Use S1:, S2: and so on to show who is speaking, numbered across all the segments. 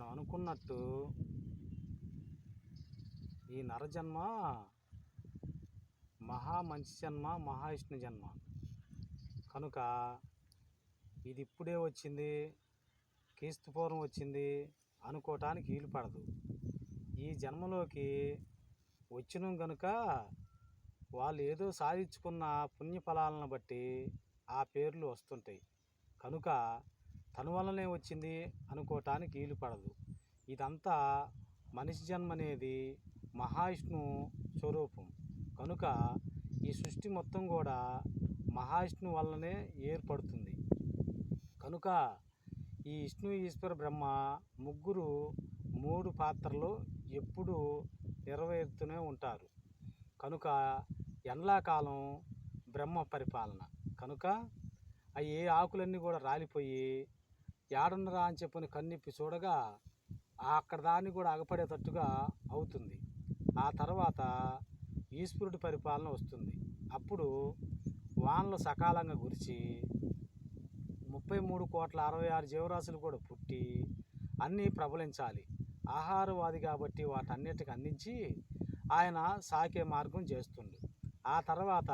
S1: మనం అనుకున్నట్టు ఈ నరజన్మ మహా మంచి జన్మ, మహావిష్ణు జన్మ కనుక ఇది ఇప్పుడే వచ్చింది, క్రీస్తుపూర్వం వచ్చింది అనుకోవటానికి వీలు పడదు. ఈ జన్మలోకి వచ్చినాం కనుక వాళ్ళు ఏదో సాధించుకున్న పుణ్యఫలాలను బట్టి ఆ పేర్లు వస్తుంటాయి. కనుక తన వల్లనే వచ్చింది అనుకోవటానికి వీలు పడదు. ఇదంతా మనిషి జన్మ అనేది మహావిష్ణు స్వరూపం కనుక ఈ సృష్టి మొత్తం కూడా మహావిష్ణు వల్లనే ఏర్పడుతుంది. కనుక ఈ విష్ణు, ఈశ్వర, బ్రహ్మ ముగ్గురు 3 పాత్రలు ఎప్పుడూ నెరవేరుతూనే ఉంటారు. కనుక ఎండాకాలం బ్రహ్మ పరిపాలన కనుక ఏ ఆకులన్నీ కూడా రాలిపోయి ఏడున్నరా అని చెప్పని కన్నిప్పి చూడగా అక్కడ దాన్ని కూడా అగపడేటట్టుగా అవుతుంది. ఆ తర్వాత ఈశ్వరుడి పరిపాలన వస్తుంది. అప్పుడు వానలు సకాలంగా కురిచి 33,66,6 జీవరాశులు కూడా పుట్టి అన్నీ ప్రబలించాలి. ఆహారవాది కాబట్టి వాటన్నిటికి అందించి ఆయన సాకే మార్గం చేస్తుండు. ఆ తర్వాత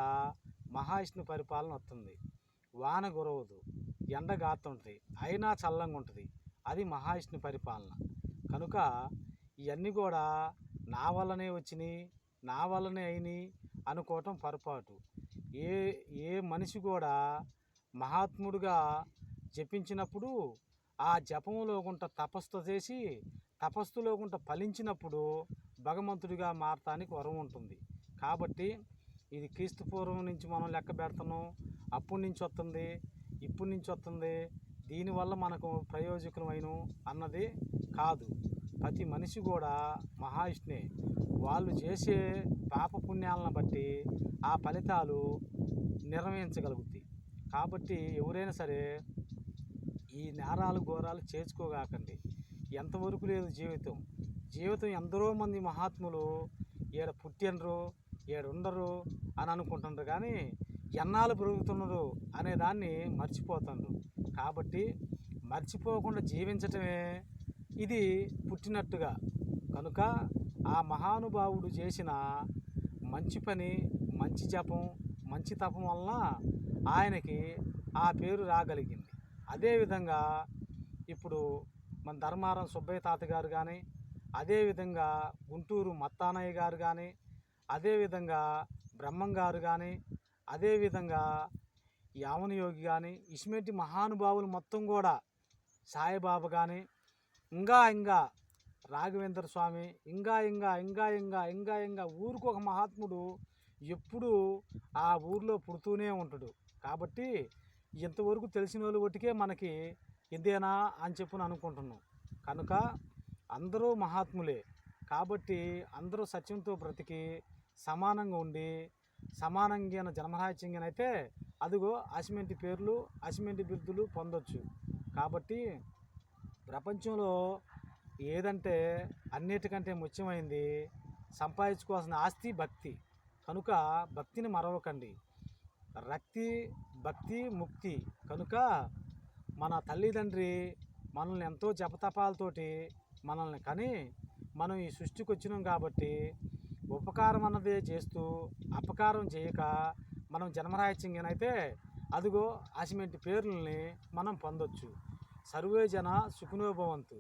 S1: మహావిష్ణు పరిపాలన వస్తుంది. వాన గురవదు, ఎండ గాతుంటుంది, అయినా చల్లంగా ఉంటుంది. అది మహావిష్ణు పరిపాలన. కనుక ఇవన్నీ కూడా నా వల్లనే వచ్చినాయి, నా వల్లనే అయినాయి అనుకోవటం పొరపాటు. ఏ మనిషి కూడా మహాత్ముడుగా జపించినప్పుడు ఆ జపంలో గుంట తపస్సు చేసి తపస్సులో గుంట ఫలించినప్పుడు భగవంతుడిగా మారటానికి వరం ఉంటుంది. కాబట్టి ఇది క్రీస్తు పూర్వం నుంచి మనం లెక్క పెడుతున్నాం, అప్పటి నుంచి వస్తుంది, ఇప్పటి నుంచి వస్తుంది, దీనివల్ల మనకు ప్రయోజకులమైన అన్నది కాదు. ప్రతి మనిషి కూడా మహావిష్ణువే. వాళ్ళు చేసే పాపపుణ్యాలను బట్టి ఆ ఫలితాలు నిర్వహించగలుగుతాయి. కాబట్టి ఎవరైనా సరే ఈ నేరాలు ఘోరాలు చేసుకోగాకండి. ఎంతవరకు లేదు జీవితం ఎందరో మంది మహాత్ములు ఈడ పుట్టినరు, ఉండరు అని అనుకుంటున్నారు, కానీ ఎన్నాళ్ళు పెరుగుతున్నారు అనే దాన్ని మర్చిపోతున్నారు. కాబట్టి మర్చిపోకుండా జీవించటమే ఇది పుట్టినట్టుగా. కనుక ఆ మహానుభావుడు చేసిన మంచి పని, మంచి జపం, మంచి తపం వలన ఆయనకి ఆ పేరు రాగలిగింది. అదేవిధంగా ఇప్పుడు మన ధర్మారం సుబ్బయ్య తాత గారు కానీ, అదేవిధంగా గుంటూరు మత్తానయ్య గారు కానీ, అదేవిధంగా బ్రహ్మం గారు కానీ, అదేవిధంగా యామనయోగి కానీ, ఇటువంటి మహానుభావులు మొత్తం కూడా సాయిబాబా కానీ, ఇంకా రాఘవేంద్ర స్వామి, ఇంకా ఊరికి ఒక మహాత్ముడు ఎప్పుడు ఆ ఊరిలో పుడుతూనే ఉంటాడు. కాబట్టి ఇంతవరకు తెలిసిన వాళ్ళు ఒట్టికే మనకి ఇదేనా అని చెప్పి అనుకుంటున్నాం. కనుక అందరూ మహాత్ములే. కాబట్టి అందరూ సత్యంతో బ్రతికి సమానంగా ఉండి సమానంగా జన్మరాహిత్యంగానైతే అదిగో అసిమెంటి పేర్లు, అసిమెంటి బిరుదులు పొందొచ్చు. కాబట్టి ప్రపంచంలో ఏదంటే అన్నిటికంటే ముఖ్యమైనది సంపాదించుకోవాల్సిన ఆస్తి భక్తి. కనుక భక్తిని మరవకండి. రక్తి, భక్తి, ముక్తి. కనుక మన తల్లిదండ్రి మనల్ని ఎంతో జపతపాలతోటి మనల్ని కని మనం ఈ సృష్టికి వచ్చినాం. కాబట్టి ఉపకారం అన్నదే చేస్తూ అపకారం చేయక మనం జన్మరాహిత్యంగానైతే అదిగో అసిమెంటి పేర్లని మనం పొందొచ్చు. సర్వే జన సుఖినో భవంతు.